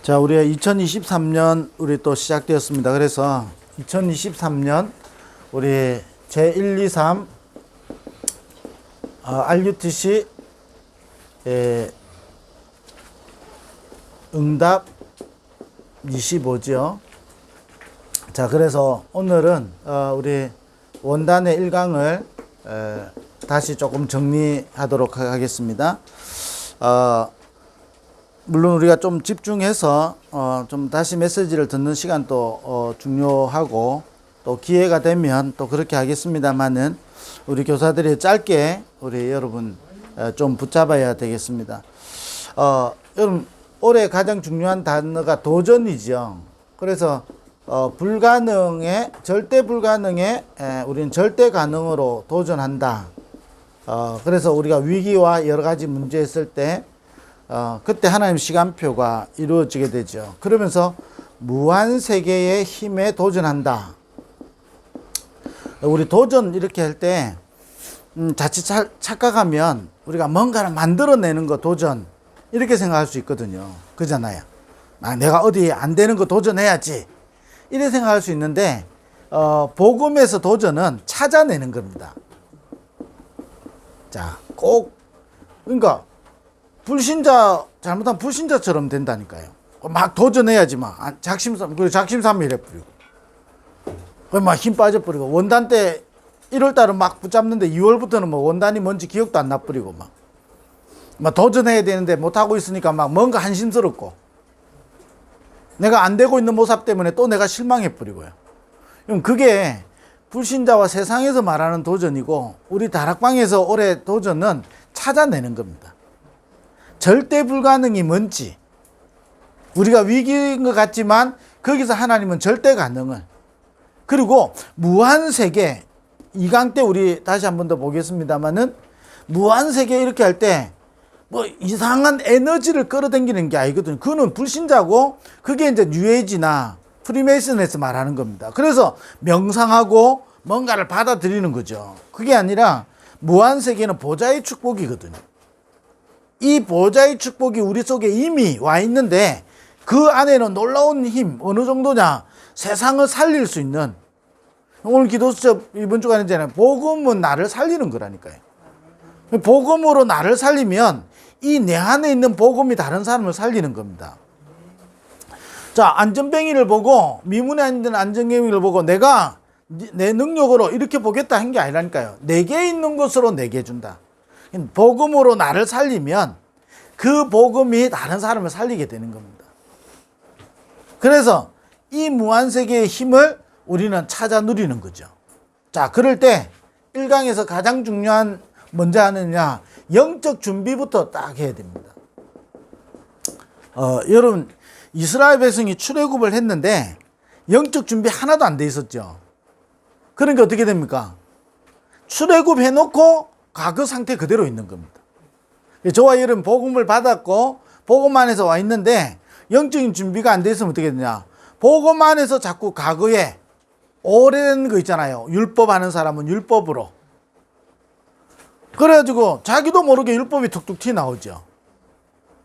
자, 우리가 2023년 우리 또 시작되었습니다. 그래서 2023년 우리 제1, 2, 3 RUTC 응답 25죠. 자, 그래서 오늘은 우리 원단의 1강을 다시 조금 정리하도록 하겠습니다. 물론 우리가 좀 집중해서 좀 다시 메시지를 듣는 시간도 중요하고 또 기회가 되면 또 그렇게 하겠습니다만은 우리 교사들이 짧게 우리 여러분 좀 붙잡아야 되겠습니다. 여러분 올해 가장 중요한 단어가 도전이죠. 그래서 불가능에 절대 불가능에 우리는 절대 가능으로 도전한다. 그래서 우리가 위기와 여러 가지 문제 있을 때 그때 하나님 시간표가 이루어지게 되죠. 그러면서 무한 세계의 힘에 도전한다. 우리 도전 이렇게 할 때 자칫 착각하면 우리가 뭔가를 만들어내는 거 도전 이렇게 생각할 수 있거든요. 그잖아요. 내가 어디 안 되는 거 도전해야지 이렇게 생각할 수 있는데 복음에서 도전은 찾아내는 겁니다. 자, 꼭 그러니까 불신자 잘못하면 불신자처럼 된다니까요. 막 도전해야지 막 작심삼 그리고 작심삼일 해버리고 막 힘 빠져버리고 원단 때 1월달은 막 붙잡는데 2월부터는 뭐 원단이 뭔지 기억도 안 나버리고 막 도전해야 되는데 못하고 있으니까 막 뭔가 한심스럽고 내가 안 되고 있는 모습 때문에 또 내가 실망해버리고요. 그럼 그게 불신자와 세상에서 말하는 도전이고 우리 다락방에서 올해 도전은 찾아내는 겁니다. 절대 불가능이 뭔지 우리가 위기인 것 같지만 거기서 하나님은 절대 가능을 그리고 무한세계 2강 때 우리 다시 한 번 더 보겠습니다만은 무한세계 이렇게 할 때 뭐 이상한 에너지를 끌어당기는 게 아니거든요. 그거는 불신자고 그게 이제 뉴에이지나 프리메이슨에서 말하는 겁니다. 그래서 명상하고 뭔가를 받아들이는 거죠. 그게 아니라 무한세계는 보좌의 축복이거든요. 이 보좌의 축복이 우리 속에 이미 와 있는데 그 안에는 놀라운 힘 어느 정도냐 세상을 살릴 수 있는 오늘 기도 수첩 이번 주간에 있잖아요. 복음은 나를 살리는 거라니까요. 복음으로 나를 살리면 이 내 안에 있는 복음이 다른 사람을 살리는 겁니다. 자, 안전뱅이를 보고 미문에 앉은 안전뱅이를 보고 내가 내 능력으로 이렇게 보겠다 한 게 아니라니까요. 내게 있는 것으로 내게 준다. 복음으로 나를 살리면 그 복음이 다른 사람을 살리게 되는 겁니다. 그래서 이 무한세계의 힘을 우리는 찾아 누리는 거죠. 자, 그럴 때 1강에서 가장 중요한 먼저 하느냐 영적 준비부터 딱 해야 됩니다. 여러분 이스라엘 백성이 출애굽을 했는데 영적 준비 하나도 안 돼 있었죠. 그러니까 어떻게 됩니까? 출애굽 해놓고 과거 상태 그대로 있는 겁니다. 저와 여러분 복음을 받았고 복음 안에서 와 있는데 영적인 준비가 안 돼 있으면 어떻게 되냐? 복음 안에서 자꾸 과거에 오래된 거 있잖아요. 율법 하는 사람은 율법으로. 그래가지고 자기도 모르게 율법이 툭툭 튀어나오죠.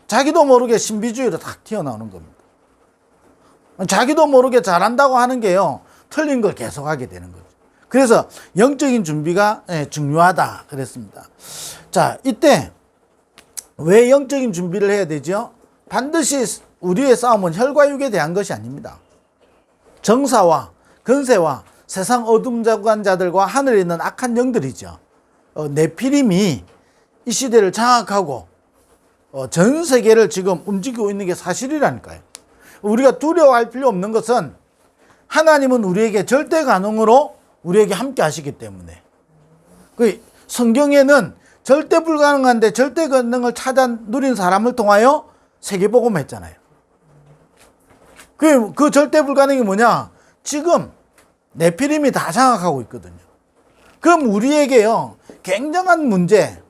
자기도 모르게 신비주의로 탁 튀어나오는 겁니다. 자기도 모르게 잘한다고 하는 게요. 틀린 걸 계속하게 되는 거죠. 그래서 영적인 준비가 중요하다 그랬습니다. 자, 이때 왜 영적인 준비를 해야 되죠? 반드시 우리의 싸움은 혈과 육에 대한 것이 아닙니다. 정사와 근세와 세상 어둠 자관자들과 하늘에 있는 악한 영들이죠. 네피림이 이 시대를 장악하고 전 세계를 지금 움직이고 있는 게 사실이라니까요. 우리가 두려워할 필요 없는 것은 하나님은 우리에게 절대 가능으로 우리에게 함께 하시기 때문에 성경에는 절대 불가능한데 절대 가능을 찾아 누린 사람을 통하여 세계복음 했잖아요. 그 절대 불가능이 뭐냐? 지금 네피림이 다 장악하고 있거든요. 그럼 우리에게요 굉장한 문제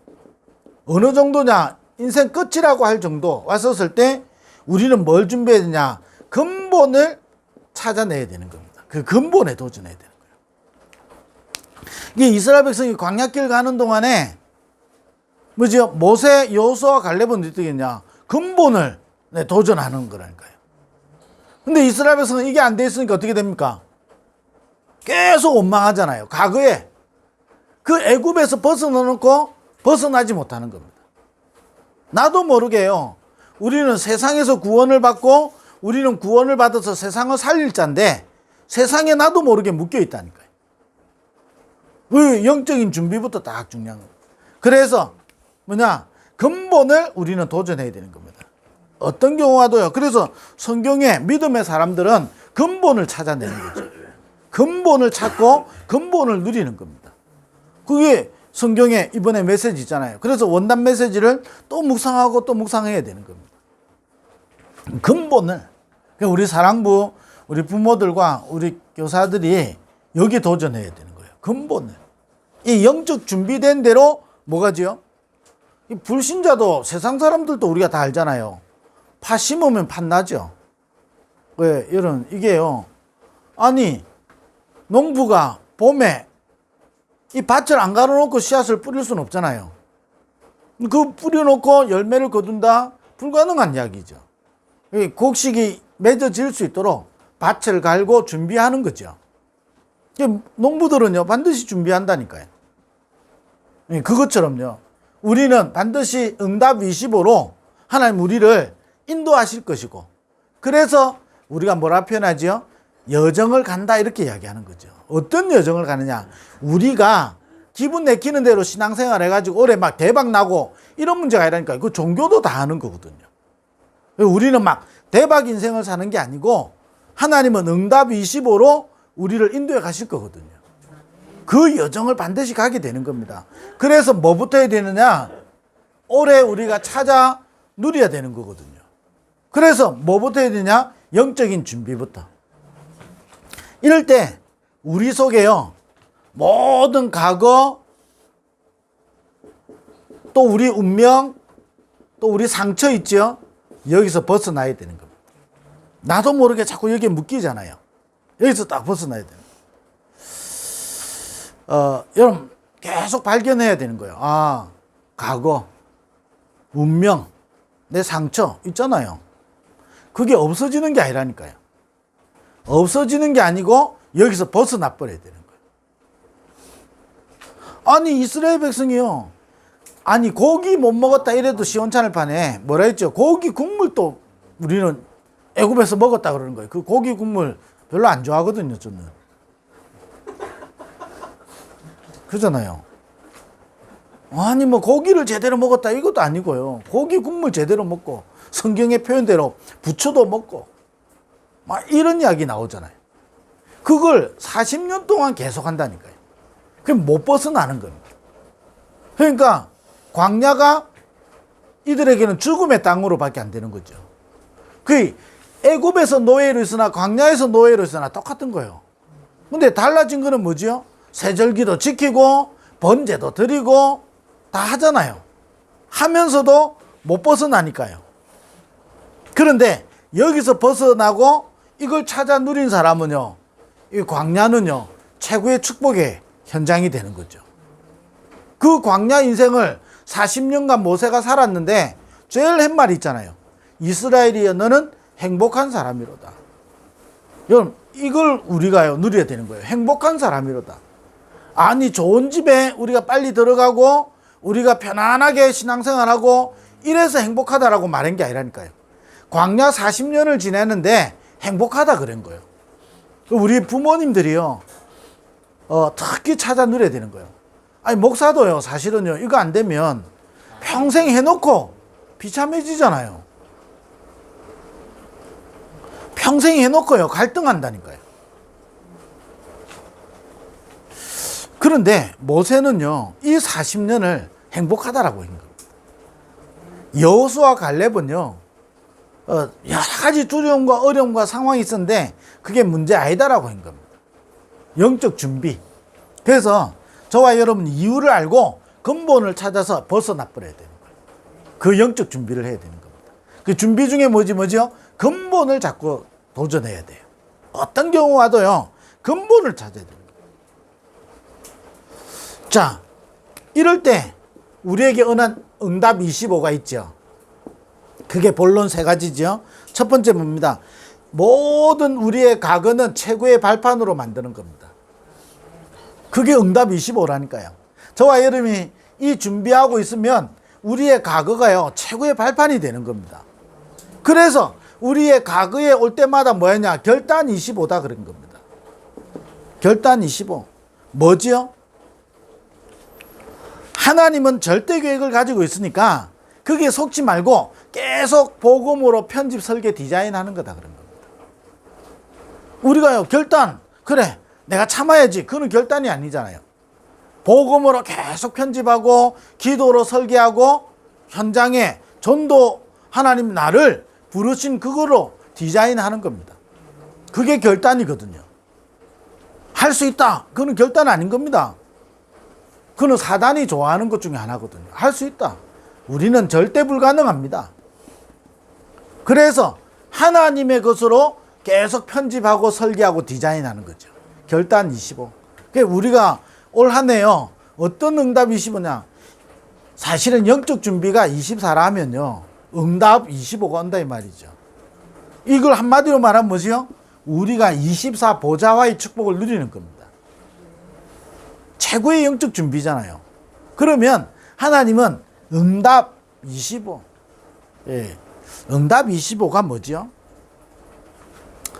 어느 정도냐 인생 끝이라고 할 정도 왔었을 때 우리는 뭘 준비해야 되냐? 근본을 찾아내야 되는 겁니다. 그 근본에 도전해야 되는 거예요. 이게 이스라엘 백성이 광야길 가는 동안에 뭐죠? 모세, 여호수아, 갈렙은 어떻게 했냐? 근본을 도전하는 거라니까요. 근데 이스라엘 백성은 이게 안 돼 있으니까 어떻게 됩니까? 계속 원망하잖아요. 과거에 그 애굽에서 벗어나놓고 벗어나지 못하는 겁니다. 나도 모르게요. 우리는 세상에서 구원을 받고 우리는 구원을 받아서 세상을 살릴 자인데 세상에 나도 모르게 묶여 있다니까요. 그 영적인 준비부터 딱 중요한 겁니다. 그래서 뭐냐? 근본을 우리는 도전해야 되는 겁니다. 어떤 경우와도요. 그래서 성경에 믿음의 사람들은 근본을 찾아내는 거죠. 근본을 찾고 근본을 누리는 겁니다. 그게 성경에 이번에 메시지 있잖아요. 그래서 원단 메시지를 또 묵상하고 또 묵상해야 되는 겁니다. 근본을. 우리 사랑부, 우리 부모들과 우리 교사들이 여기 도전해야 되는 거예요. 근본을. 이 영적 준비된 대로 뭐가지요? 이 불신자도 세상 사람들도 우리가 다 알잖아요. 파 심으면 팥 나죠. 왜? 여러분, 이게요. 아니, 농부가 봄에 이 밭을 안 갈아놓고 씨앗을 뿌릴 수는 없잖아요. 그 뿌려놓고 열매를 거둔다? 불가능한 이야기죠. 곡식이 맺어질 수 있도록 밭을 갈고 준비하는 거죠. 농부들은요, 반드시 준비한다니까요. 그것처럼요. 우리는 반드시 응답 25로 하나님 우리를 인도하실 것이고, 그래서 우리가 뭐라 표현하죠? 여정을 간다, 이렇게 이야기하는 거죠. 어떤 여정을 가느냐? 우리가 기분 내키는 대로 신앙생활 해가지고 올해 막 대박 나고 이런 문제가 아니라니까요. 그 종교도 다 하는 거거든요. 우리는 막 대박 인생을 사는 게 아니고 하나님은 응답 25로 우리를 인도해 가실 거거든요. 그 여정을 반드시 가게 되는 겁니다. 그래서 뭐부터 해야 되느냐? 올해 우리가 찾아 누려야 되는 거거든요. 그래서 뭐부터 해야 되냐? 영적인 준비부터. 이럴 때 우리 속에요, 모든 과거, 또 우리 운명, 또 우리 상처 있죠? 여기서 벗어나야 되는 겁니다. 나도 모르게 자꾸 여기에 묶이잖아요. 여기서 딱 벗어나야 되는 거예요. 여러분, 계속 발견해야 되는 거예요. 아, 과거, 운명, 내 상처 있잖아요. 그게 없어지는 게 아니라니까요. 없어지는 게 아니고 여기서 벗어나 버려야 되는 거예요. 아니, 이스라엘 백성이요. 아니, 고기 못 먹었다 이래도 시원찮을 판에 뭐라 했죠? 고기 국물도 우리는 애굽에서 먹었다 그러는 거예요. 그 고기 국물 별로 안 좋아하거든요, 저는. 그러잖아요. 아니, 뭐 고기를 제대로 먹었다 이것도 아니고요. 고기 국물 제대로 먹고 성경의 표현대로 부추도 먹고 막 이런 이야기 나오잖아요. 그걸 40년 동안 계속 한다니까요. 그럼 못 벗어나는 겁니다. 그러니까 광야가 이들에게는 죽음의 땅으로 밖에 안 되는 거죠. 그 애굽에서 노예로 있으나 광야에서 노예로 있으나 똑같은 거예요. 근데 달라진 거는 뭐죠? 세절기도 지키고 번제도 드리고 다 하잖아요. 하면서도 못 벗어나니까요. 그런데 여기서 벗어나고 이걸 찾아 누린 사람은요, 이 광야는요, 최고의 축복의 현장이 되는 거죠. 그 광야 인생을 40년간 모세가 살았는데 제일 한 말이 있잖아요. 이스라엘이여 너는 행복한 사람이로다. 여러분, 이걸 우리가요 누려야 되는 거예요. 행복한 사람이로다. 아니, 좋은 집에 우리가 빨리 들어가고 우리가 편안하게 신앙생활하고 이래서 행복하다라고 말한 게 아니라니까요. 광야 40년을 지내는데 행복하다 그런 거예요. 우리 부모님들이요, 특히 찾아 누려야 되는 거예요. 아니, 목사도요, 사실은요, 이거 안 되면 평생 해놓고 비참해지잖아요. 평생 해놓고요, 갈등한다니까요. 그런데 모세는요, 이 40년을 행복하다라고 한 겁니다. 여호수아 갈렙은요, 여러 가지 두려움과 어려움과 상황이 있었는데 그게 문제 아니다라고 한 겁니다. 영적 준비. 그래서 저와 여러분 이유를 알고 근본을 찾아서 벗어나 버려야 되는 거예요. 그 영적 준비를 해야 되는 겁니다. 그 준비 중에 뭐죠? 근본을 자꾸 도전해야 돼요. 어떤 경우 와도요, 근본을 찾아야 됩니다. 자, 이럴 때 우리에게 은한 응답 25가 있죠. 그게 본론 세 가지죠. 첫 번째 뭡니다? 모든 우리의 과거는 최고의 발판으로 만드는 겁니다. 그게 응답 25라니까요. 저와 여러분이 이 준비하고 있으면 우리의 과거가요, 최고의 발판이 되는 겁니다. 그래서 우리의 과거에 올 때마다 뭐였냐? 결단 25다 그런 겁니다. 결단 25. 뭐지요? 하나님은 절대 계획을 가지고 있으니까 그게 속지 말고 계속 복음으로 편집, 설계, 디자인하는 거다 그런 겁니다. 우리가요, 결단, 그래 내가 참아야지, 그건 결단이 아니잖아요. 복음으로 계속 편집하고 기도로 설계하고 현장에 전도, 하나님 나를 부르신 그거로 디자인하는 겁니다. 그게 결단이거든요. 할 수 있다, 그건 결단 아닌 겁니다. 그건 사단이 좋아하는 것 중에 하나거든요. 할 수 있다. 우리는 절대 불가능합니다. 그래서 하나님의 것으로 계속 편집하고 설계하고 디자인하는 거죠. 결단 25. 그러니까 우리가 올 한 해요, 어떤 응답 25냐? 사실은 영적 준비가 24라면요, 응답 25가 온다 이 말이죠. 이걸 한마디로 말하면 뭐지요? 우리가 24 보좌와의 축복을 누리는 겁니다. 최고의 영적 준비잖아요. 그러면 하나님은 응답 25. 예. 응답 25가 뭐지요?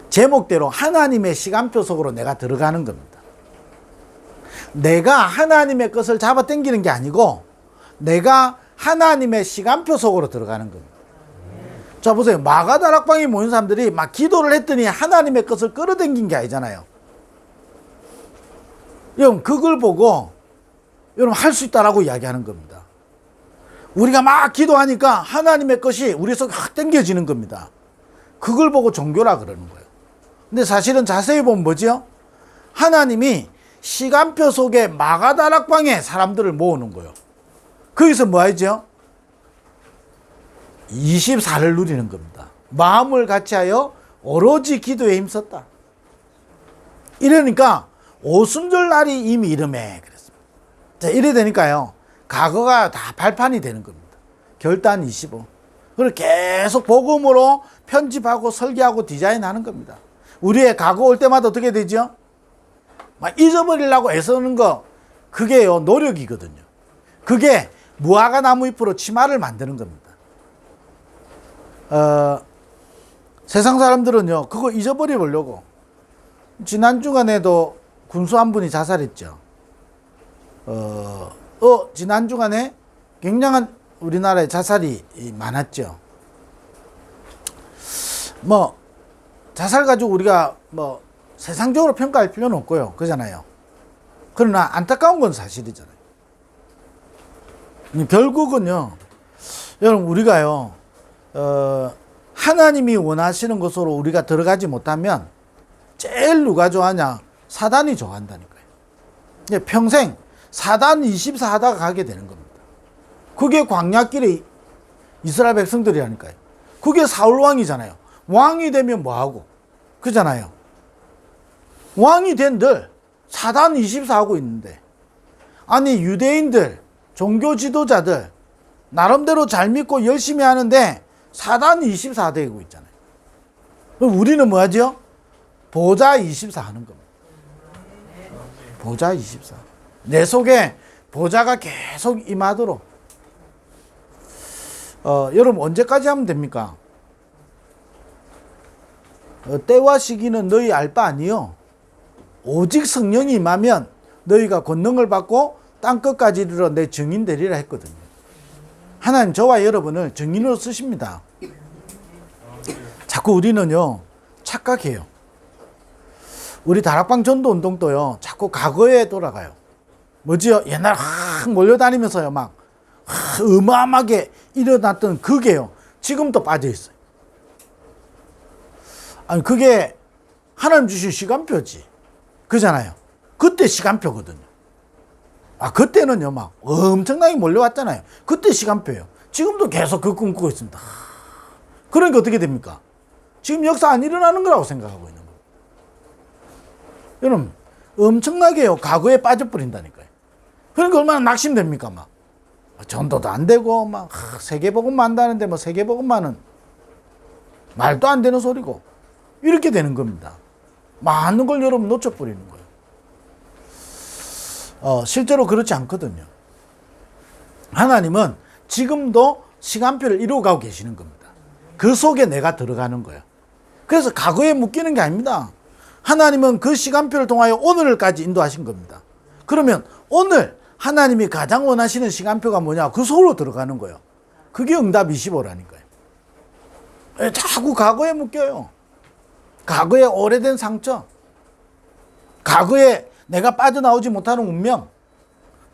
제목대로 하나님의 시간표 속으로 내가 들어가는 겁니다. 내가 하나님의 것을 잡아 당기는 게 아니고 내가 하나님의 시간표 속으로 들어가는 겁니다. 자 보세요. 마가다락방에 모인 사람들이 막 기도를 했더니 하나님의 것을 끌어당긴 게 아니잖아요. 여러분 그걸 보고 여러분 할 수 있다라고 이야기하는 겁니다. 우리가 막 기도하니까 하나님의 것이 우리 속에 확 당겨지는 겁니다. 그걸 보고 종교라 그러는 거예요. 근데 사실은 자세히 보면 뭐죠? 하나님이 시간표 속에 마가다락방에 사람들을 모으는 거예요. 거기서 뭐 하죠? 24를 누리는 겁니다. 마음을 같이하여 오로지 기도에 힘썼다. 이러니까 오순절 날이 이미 이름에 그랬습니다. 자, 이래 되니까요, 과거가 다 발판이 되는 겁니다. 결단 25. 그걸 계속 복음으로 편집하고 설계하고 디자인하는 겁니다. 우리의 과거 올 때마다 어떻게 되죠? 막 잊어버리려고 애쓰는 거, 그게요, 노력이거든요. 그게 무화과 나무 잎으로 치마를 만드는 겁니다. 세상 사람들은요, 그거 잊어버려 보려고. 지난 주간에도 군수 한 분이 자살했죠. 지난 주간에 굉장한 우리나라에 자살이 많았죠. 뭐, 자살 가지고 우리가 뭐, 세상적으로 평가할 필요는 없고요. 그잖아요. 그러나 안타까운 건 사실이잖아요. 결국은요, 여러분, 우리가요, 하나님이 원하시는 것으로 우리가 들어가지 못하면 제일 누가 좋아하냐? 사단이 좋아한다니까요. 평생 사단 24 하다가 가게 되는 겁니다. 그게 광야길의 이스라엘 백성들이라니까요. 그게 사울 왕이잖아요. 왕이 되면 뭐하고? 그잖아요. 왕이 된들 사단 24 하고 있는데, 아니 유대인들, 종교 지도자들 나름대로 잘 믿고 열심히 하는데 사단 24 되고 있잖아요. 그럼 우리는 뭐 하죠? 보좌 24 하는 겁니다. 보좌 24. 내 속에 보좌가 계속 임하도록. 여러분 언제까지 하면 됩니까? 때와 시기는 너희 알 바 아니요. 오직 성령이 임하면 너희가 권능을 받고 땅끝까지 이르러 내 증인 되리라 했거든요. 하나님 저와 여러분을 증인으로 쓰십니다. 자꾸 우리는요, 착각해요. 우리 다락방 전도 운동도요, 자꾸 과거에 돌아가요. 뭐지요? 옛날 확 몰려다니면서요, 막 어마어마하게 일어났던 그게요, 지금도 빠져 있어요. 아니, 그게 하나님 주신 시간표지. 그잖아요. 그때 시간표거든요. 그때는요, 막 엄청나게 몰려왔잖아요. 그때 시간표예요. 지금도 계속 그 꿈꾸고 있습니다. 그러니까 어떻게 됩니까? 지금 역사 안 일어나는 거라고 생각하고 있는 거예요. 여러분, 엄청나게요, 과거에 빠져버린다니까요. 그러니까 얼마나 낙심됩니까? 막 전도도 안 되고, 막 세계복음만 한다는데 뭐 세계복음만은 말도 안 되는 소리고, 이렇게 되는 겁니다. 많은 걸 여러분 놓쳐버리는 거예요. 실제로 그렇지 않거든요. 하나님은 지금도 시간표를 이루어가고 계시는 겁니다. 그 속에 내가 들어가는 거예요. 그래서 과거에 묶이는 게 아닙니다. 하나님은 그 시간표를 통하여 오늘까지 인도하신 겁니다. 그러면 오늘 하나님이 가장 원하시는 시간표가 뭐냐? 그 속으로 들어가는 거예요. 그게 응답 25라니까요. 자꾸 과거에 묶여요. 과거에 오래된 상처, 과거에 내가 빠져나오지 못하는 운명.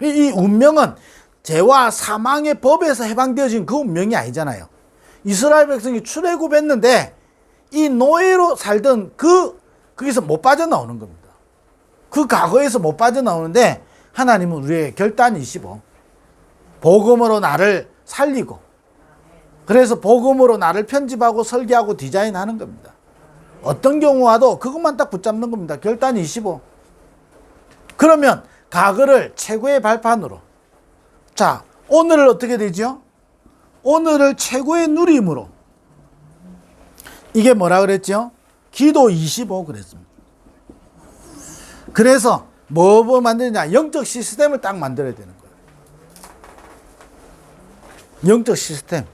이 운명은 죄와 사망의 법에서 해방되어진 그 운명이 아니잖아요. 이스라엘 백성이 출애굽했는데 이 노예로 살던 거기서 못 빠져나오는 겁니다. 그 과거에서 못 빠져나오는데 하나님은 우리의 결단 25. 복음으로 나를 살리고, 그래서 복음으로 나를 편집하고 설계하고 디자인하는 겁니다. 어떤 경우 와도 그것만 딱 붙잡는 겁니다. 결단 25. 그러면 과거를 최고의 발판으로, 자, 오늘을 어떻게 되죠? 오늘을 최고의 누림으로. 이게 뭐라 그랬죠? 기도 25 그랬습니다. 그래서 뭐 만드느냐? 영적 시스템을 딱 만들어야 되는 거예요. 영적 시스템.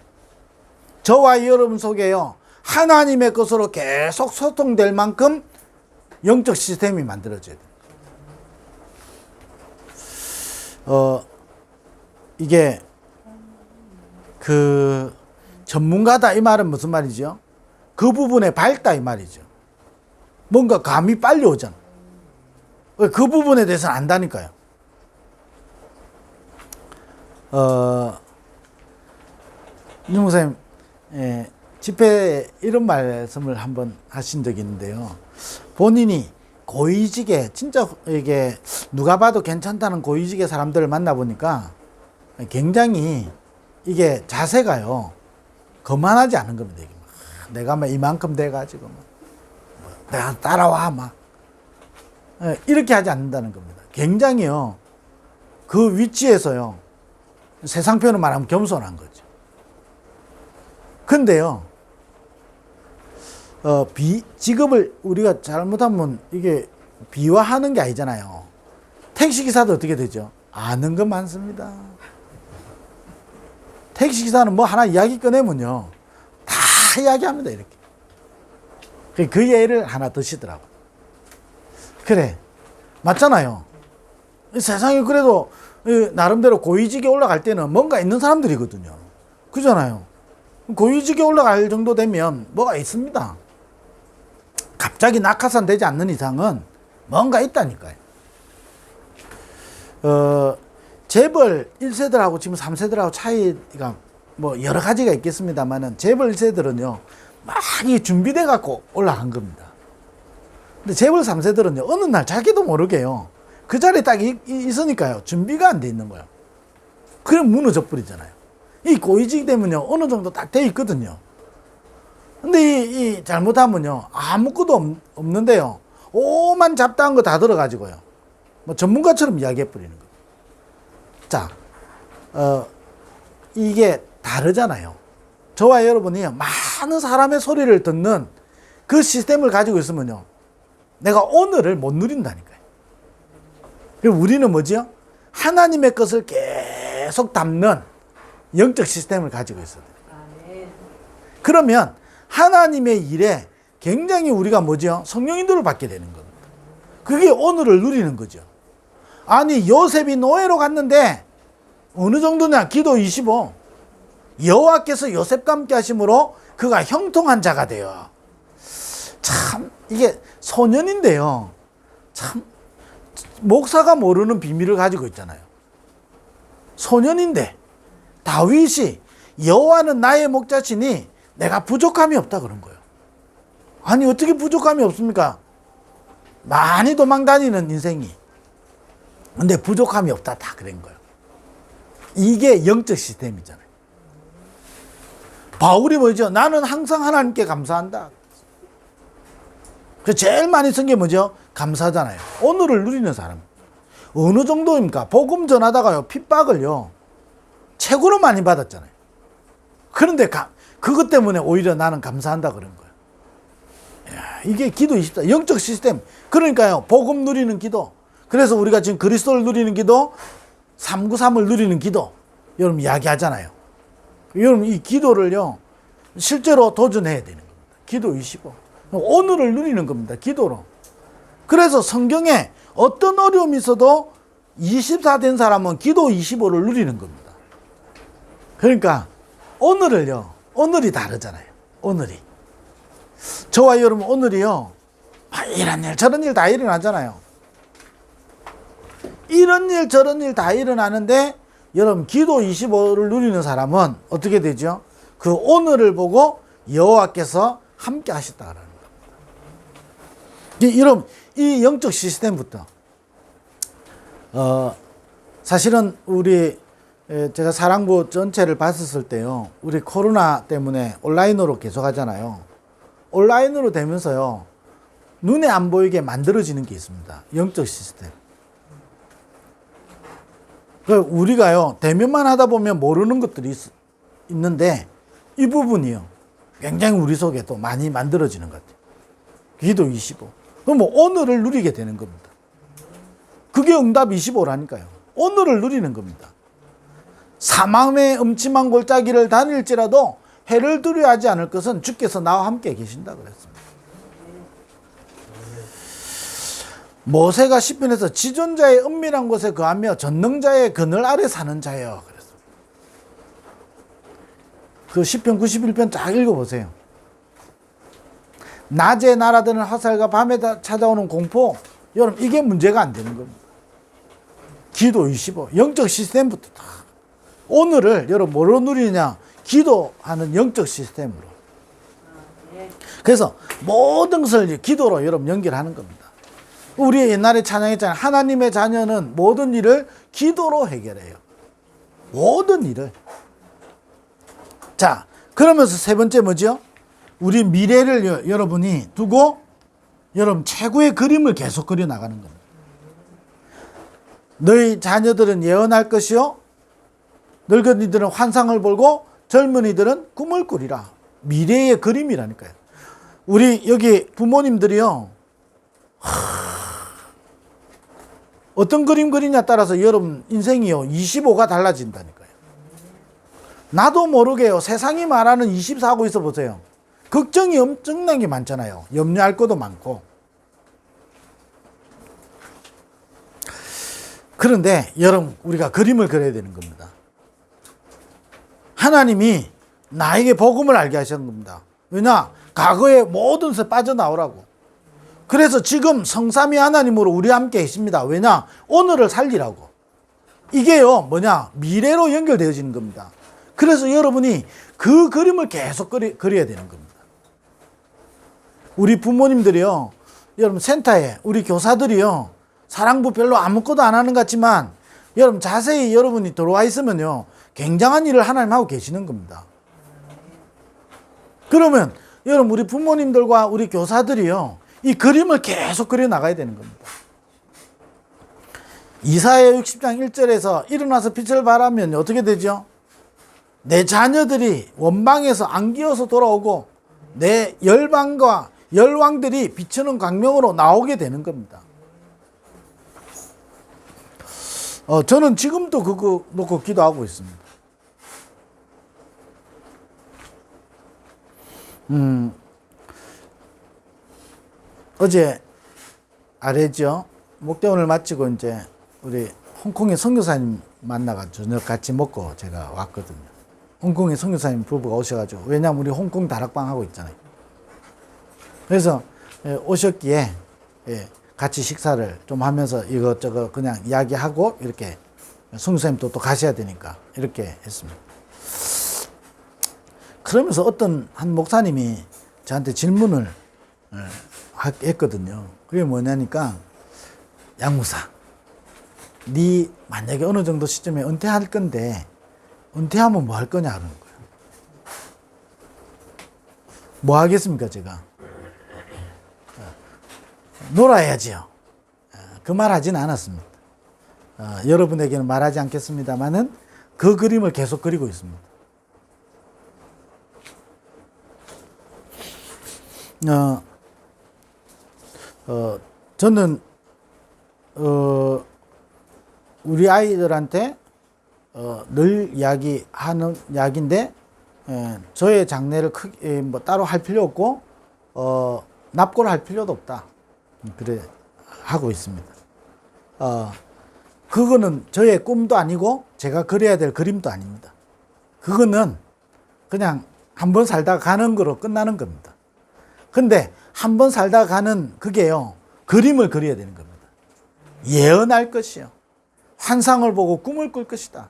저와 여러분 속에요, 하나님의 것으로 계속 소통될 만큼 영적 시스템이 만들어져야 돼요. 이게 그 전문가다 이 말은 무슨 말이죠? 그 부분에 밝다 이 말이죠. 뭔가 감이 빨리 오잖아. 그 부분에 대해서는 안다니까요. 임 목사님, 집회에 이런 말씀을 한번 하신 적이 있는데요. 본인이 고위직에, 진짜 이게 누가 봐도 괜찮다는 고위직의 사람들을 만나보니까 굉장히 이게 자세가요, 거만하지 않은 겁니다. 이게 내가 막 이만큼 돼가지고 내가 따라와 막 이렇게 하지 않는다는 겁니다. 굉장히요, 그 위치에서요, 세상 표현을 말하면 겸손한 거죠. 근데요, 직업을 우리가 잘못하면 이게 비화하는 게 아니잖아요. 택시기사도 어떻게 되죠? 아는 거 많습니다. 택시기사는 뭐 하나 이야기 꺼내면요, 다 이야기합니다, 이렇게. 그 예를 하나 드시더라고요. 그래, 맞잖아요. 세상에 그래도 나름대로 고위직에 올라갈 때는 뭔가 있는 사람들이거든요. 그잖아요. 고위직에 올라갈 정도 되면 뭐가 있습니다. 갑자기 낙하산 되지 않는 이상은 뭔가 있다니까요. 재벌 1세들하고 지금 3세들하고 차이가 뭐 여러 가지가 있겠습니다만은, 재벌 1세들은요, 막 준비돼 갖고 올라간 겁니다. 근데 재벌 3세들은요, 어느 날 자기도 모르게요, 그 자리에 딱 있으니까요, 준비가 안 돼 있는 거예요. 그럼 무너져 버리잖아요. 이 고위직이 되면요, 어느 정도 딱 돼 있거든요. 근데 이 잘못하면요, 아무것도 없는데요, 오만 잡다한 거 다 들어가지고요, 뭐 전문가처럼 이야기해 버리는 거예요. 자, 이게 다르잖아요. 저와 여러분이 많은 사람의 소리를 듣는 그 시스템을 가지고 있으면요, 내가 오늘을 못 누린다니까요. 그리고 우리는 뭐지요? 하나님의 것을 계속 담는 영적 시스템을 가지고 있어야 돼요. 그러면 하나님의 일에 굉장히 우리가 뭐죠? 성령인도를 받게 되는 겁니다. 그게 오늘을 누리는 거죠. 아니, 요셉이 노예로 갔는데 어느 정도냐? 기도 25. 여호와께서 요셉과 함께 하심으로 그가 형통한 자가 되어. 참, 이게 소년인데요, 참 목사가 모르는 비밀을 가지고 있잖아요. 소년인데 다윗이 여호와는 나의 목자시니 내가 부족함이 없다 그런 거예요. 아니, 어떻게 부족함이 없습니까? 많이 도망다니는 인생이. 근데 부족함이 없다 다 그런 거예요. 이게 영적 시스템이잖아요. 바울이 뭐죠? 나는 항상 하나님께 감사한다. 그 제일 많이 쓴 게 뭐죠? 감사잖아요. 오늘을 누리는 사람. 어느 정도입니까? 복음 전하다가요, 핍박을요, 최고로 많이 받았잖아요. 그런데 그것 때문에 오히려 나는 감사한다 그런 거예요. 이게 기도 24, 영적 시스템. 그러니까요, 복음 누리는 기도. 그래서 우리가 지금 그리스도를 누리는 기도, 393을 누리는 기도, 여러분 이야기하잖아요. 여러분 이 기도를요, 실제로 도전해야 되는 겁니다. 기도 25. 오늘을 누리는 겁니다. 기도로. 그래서 성경에 어떤 어려움이 있어도 24 된 사람은 기도 25를 누리는 겁니다. 그러니까 오늘을요, 오늘이 다르잖아요. 오늘이. 저와 여러분 오늘이요, 이런 일 저런 일 다 일어나잖아요. 이런 일 저런 일 다 일어나는데 여러분 기도 25를 누리는 사람은 어떻게 되죠? 그 오늘을 보고 여호와께서 함께 하셨다라는 겁니다. 여러분 이 영적 시스템부터 사실은 우리 제가 사랑부 전체를 봤었을 때요, 우리 코로나 때문에 온라인으로 계속 하잖아요. 온라인으로 되면서요, 눈에 안 보이게 만들어지는 게 있습니다. 영적 시스템. 우리가요, 대면만 하다 보면 모르는 것들이 있는데, 이 부분이요, 굉장히 우리 속에 또 많이 만들어지는 것 같아요. 기도 25. 그럼 뭐 오늘을 누리게 되는 겁니다. 그게 응답 25라니까요. 오늘을 누리는 겁니다. 사망의 음침한 골짜기를 다닐지라도 해를 두려워하지 않을 것은 주께서 나와 함께 계신다 그랬습니다. 모세가 시편에서 지존자의 은밀한 곳에 거하며 전능자의 그늘 아래 사는 자여 그랬습니다. 그 시편 91편 쫙 읽어보세요. 낮에 날아드는 화살과 밤에 찾아오는 공포, 여러분 이게 문제가 안 되는 겁니다. 기도 25, 영적 시스템부터 다. 오늘을 여러분 뭐로 누리느냐? 기도하는 영적 시스템으로. 그래서 모든 것을 기도로 여러분 연결하는 겁니다. 우리 옛날에 찬양했잖아요. 하나님의 자녀는 모든 일을 기도로 해결해요. 모든 일을. 자, 그러면서 세 번째 뭐죠? 우리 미래를 여러분이 두고 여러분 최고의 그림을 계속 그려 나가는 겁니다. 너희 자녀들은 예언할 것이요, 늙은이들은 환상을 보고 젊은이들은 꿈을 꾸리라. 미래의 그림이라니까요. 우리 여기 부모님들이요, 어떤 그림 그리냐에 따라서 여러분 인생이요 25가 달라진다니까요. 나도 모르게요, 세상이 말하는 24하고 있어 보세요. 걱정이 엄청나게 많잖아요. 염려할 것도 많고. 그런데 여러분 우리가 그림을 그려야 되는 겁니다. 하나님이 나에게 복음을 알게 하신 겁니다. 왜냐? 과거의 모든 것에 빠져나오라고. 그래서 지금 성삼위 하나님으로 우리 함께 계십니다. 왜냐? 오늘을 살리라고. 이게요 뭐냐? 미래로 연결되어지는 겁니다. 그래서 여러분이 그 그림을 계속 그려야 되는 겁니다. 우리 부모님들이요, 여러분 센터에 우리 교사들이요, 사랑부 별로 아무것도 안 하는 것 같지만 여러분 자세히 여러분이 들어와 있으면요 굉장한 일을 하나님 하고 계시는 겁니다. 그러면 여러분 우리 부모님들과 우리 교사들이요 이 그림을 계속 그려 나가야 되는 겁니다. 이사야 60장 1절에서 일어나서 빛을 발하면 어떻게 되죠? 내 자녀들이 원방에서 안기어서 돌아오고 내 열방과 열왕들이 비추는 광명으로 나오게 되는 겁니다. 저는 지금도 그거 놓고 기도하고 있습니다. 어제 아래죠. 목대원을 마치고 이제 우리 홍콩의 선교사님 만나가 저녁 같이 먹고 제가 왔거든요. 홍콩의 선교사님 부부가 오셔가지고, 왜냐면 우리 홍콩 다락방 하고 있잖아요. 그래서 오셨기에 같이 식사를 좀 하면서 이것저것 그냥 이야기하고 이렇게 선교사님도 또 가셔야 되니까 이렇게 했습니다. 그러면서 어떤 한 목사님이 저한테 질문을 했거든요. 그게 뭐냐니까, 양무사, 네 만약에 어느 정도 시점에 은퇴할 건데 은퇴하면 뭐 할 거냐 그러는 거예요. 뭐 하겠습니까 제가? 놀아야지요. 그 말 하지는 않았습니다. 여러분에게는 말하지 않겠습니다만은 그 그림을 계속 그리고 있습니다. 저는 우리 아이들한테 늘 이야기하는 이야기인데, 저의 장래를 크게 뭐 따로 할 필요 없고 납고를 할 필요도 없다. 그래 하고 있습니다. 그거는 저의 꿈도 아니고 제가 그려야 될 그림도 아닙니다. 그거는 그냥 한번 살다가 가는 거로 끝나는 겁니다. 근데 한번 살다가 가는 그게요, 그림을 그려야 되는 겁니다. 예언할 것이요, 환상을 보고 꿈을 꿀 것이다.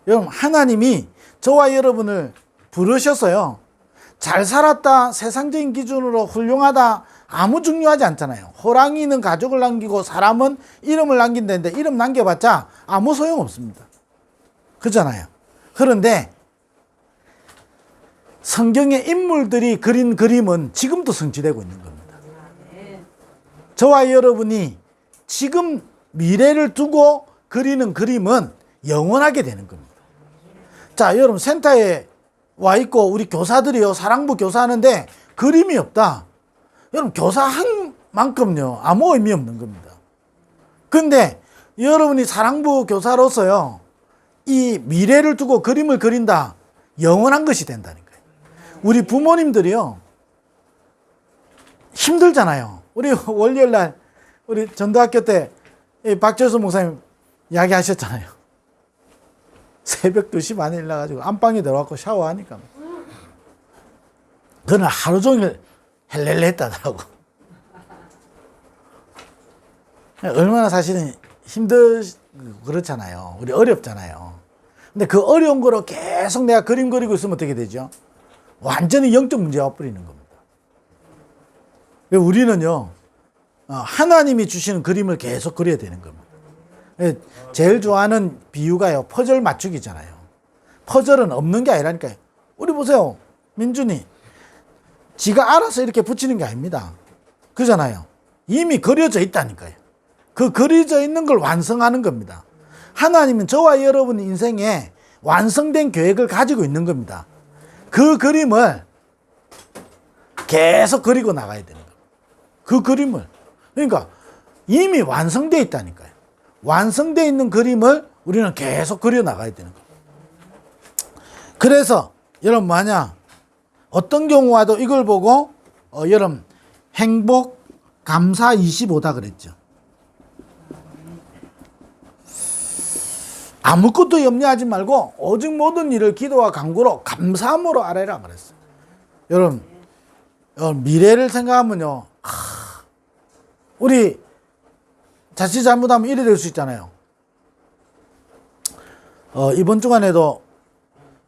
여러분, 하나님이 저와 여러분을 부르셔서요, 잘 살았다, 세상적인 기준으로 훌륭하다, 아무 중요하지 않잖아요. 호랑이는 가족을 남기고 사람은 이름을 남긴다는데 이름 남겨봤자 아무 소용없습니다. 그렇잖아요. 그런데 성경의 인물들이 그린 그림은 지금도 성취되고 있는 겁니다. 저와 여러분이 지금 미래를 두고 그리는 그림은 영원하게 되는 겁니다. 자, 여러분, 센터에 와 있고 우리 교사들이요, 사랑부 교사하는데 그림이 없다. 여러분, 교사한 만큼요 아무 의미 없는 겁니다. 근데 여러분이 사랑부 교사로서요, 이 미래를 두고 그림을 그린다, 영원한 것이 된다니까요. 우리 부모님들이요 힘들잖아요. 우리 월요일날 우리 전도학교 때 박재수 목사님 이야기 하셨잖아요. 새벽 2시 반에 일어나가지고 안방에 들어가고 샤워하니까 그는 하루 종일 헬렐레 했다더라고. 얼마나 사실은 그렇잖아요. 우리 어렵잖아요. 근데 그 어려운 거로 계속 내가 그림 그리고 있으면 어떻게 되죠? 완전히 영적 문제가 와버리는 겁니다. 우리는요, 하나님이 주시는 그림을 계속 그려야 되는 겁니다. 제일 좋아하는 비유가요, 퍼즐 맞추기잖아요. 퍼즐은 없는 게 아니라니까요. 우리 보세요, 민준이. 지가 알아서 이렇게 붙이는 게 아닙니다. 그잖아요. 이미 그려져 있다니까요. 그 그려져 있는 걸 완성하는 겁니다. 하나님은 저와 여러분 인생에 완성된 계획을 가지고 있는 겁니다. 그 그림을 계속 그리고 나가야 되는 겁니다. 그 그림을. 그러니까 이미 완성되어 있다니까요. 완성되어 있는 그림을 우리는 계속 그려 나가야 되는 겁니다. 그래서 여러분, 만약 어떤 경우 와도 이걸 보고 여러분, 행복, 감사 25다 그랬죠. 아무것도 염려하지 말고 오직 모든 일을 기도와 간구로 감사함으로 아뢰라 그랬어요. 여러분, 미래를 생각하면요, 우리 자칫 잘못하면 이래 될 수 있잖아요. 이번 주간에도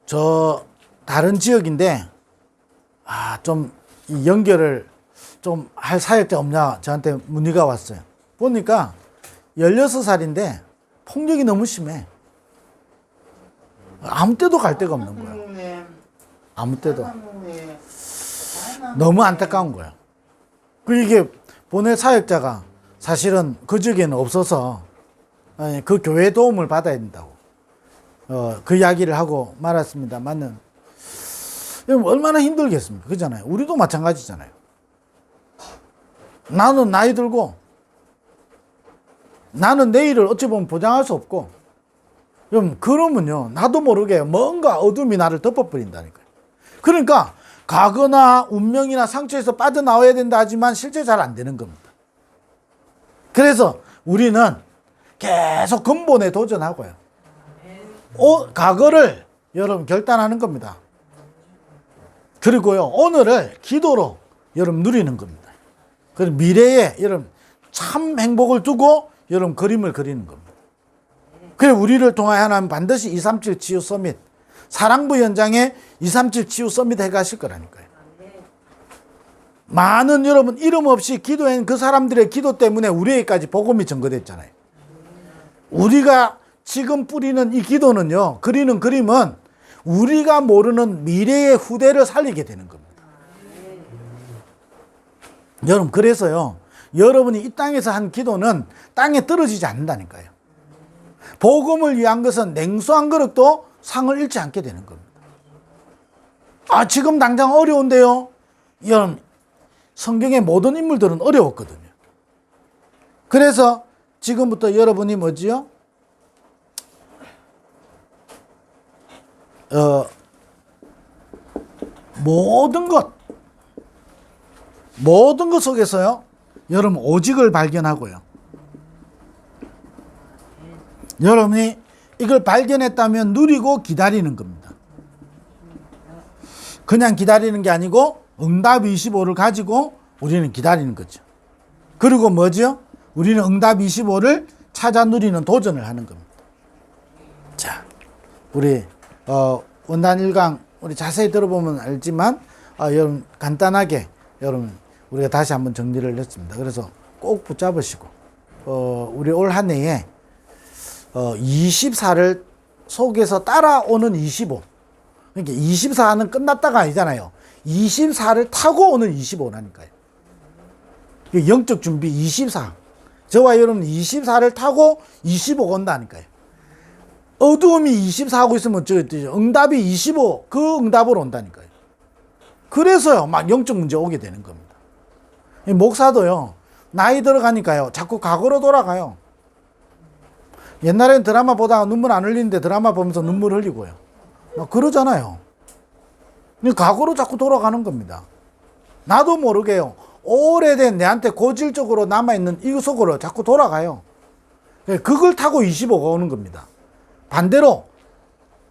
저 다른 지역인데 좀 연결을 좀 할 사역자 없냐 저한테 문의가 왔어요. 보니까 16살인데 폭력이 너무 심해. 아무 때도 갈 데가 없는 거야. 아무 때도. 너무 안타까운 거야. 이게 보낼 사역자가 사실은 그 지역에는 없어서 그 교회 도움을 받아야 된다고 그 이야기를 하고 말았습니다만은 얼마나 힘들겠습니까? 그잖아요. 우리도 마찬가지잖아요. 나는 나이 들고 나는 내일을 어찌 보면 보장할 수 없고, 그러면요, 나도 모르게 뭔가 어둠이 나를 덮어버린다니까요. 그러니까 과거나 운명이나 상처에서 빠져나와야 된다 하지만 실제 잘 안 되는 겁니다. 그래서 우리는 계속 근본에 도전하고요, 과거를 여러분 결단하는 겁니다. 그리고요, 오늘을 기도로 여러분 누리는 겁니다. 그리고 미래에 여러분 참 행복을 두고 여러분 그림을 그리는 겁니다. 그래서 우리를 통하여 하나님 반드시 237 치유 서밋, 사랑부 현장에 237 치유 서밋 해가실 거라니까요. 많은 여러분 이름 없이 기도한 그 사람들의 기도 때문에 우리에게까지 복음이 전거됐잖아요. 우리가 지금 뿌리는 이 기도는요, 그리는 그림은 우리가 모르는 미래의 후대를 살리게 되는 겁니다. 여러분, 그래서요, 여러분이 이 땅에서 한 기도는 땅에 떨어지지 않는다니까요. 복음을 위한 것은 냉수 한 그릇도 상을 잃지 않게 되는 겁니다. 지금 당장 어려운데요. 여러분, 성경의 모든 인물들은 어려웠거든요. 그래서 지금부터 여러분이 뭐지요? 모든 것 속에서요, 여러분 오직을 발견하고요. 여러분이 이걸 발견했다면 누리고 기다리는 겁니다. 그냥 기다리는 게 아니고 응답 25를 가지고 우리는 기다리는 거죠. 그리고 뭐죠? 우리는 응답 25를 찾아 누리는 도전을 하는 겁니다. 자, 우리 원단 1강 우리 자세히 들어보면 알지만 여러분 간단하게 여러분 우리가 다시 한번 정리를 했습니다. 그래서 꼭 붙잡으시고 우리 올 한 해에 24를 속에서 따라오는 25. 그러니까 24는 끝났다가 아니잖아요. 24를 타고 오는 25라니까요. 영적 준비 24. 저와 여러분 24를 타고 25가 온다니까요. 어두움이 24 하고 있으면 응답이 25, 그 응답으로 온다니까요. 그래서요, 막 영적 문제 오게 되는 겁니다. 목사도요, 나이 들어가니까요, 자꾸 과거로 돌아가요. 옛날엔 드라마 보다가 눈물 안 흘리는데 드라마 보면서 눈물 흘리고요. 막 그러잖아요. 과거로 자꾸 돌아가는 겁니다. 나도 모르게요. 오래된 내한테 고질적으로 남아있는 이 속으로 자꾸 돌아가요. 그걸 타고 25가 오는 겁니다. 반대로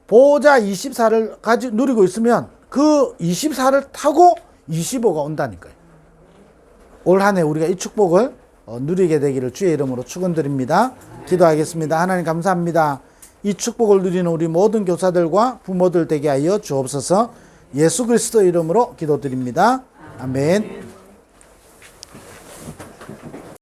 보호자 24를 누리고 있으면 그 24를 타고 25가 온다니까요. 올 한 해 우리가 이 축복을 누리게 되기를 주의 이름으로 축원드립니다. 기도하겠습니다. 하나님 감사합니다. 이 축복을 누리는 우리 모든 교사들과 부모들 되게 하여 주옵소서. 예수 그리스도 이름으로 기도드립니다. 아멘.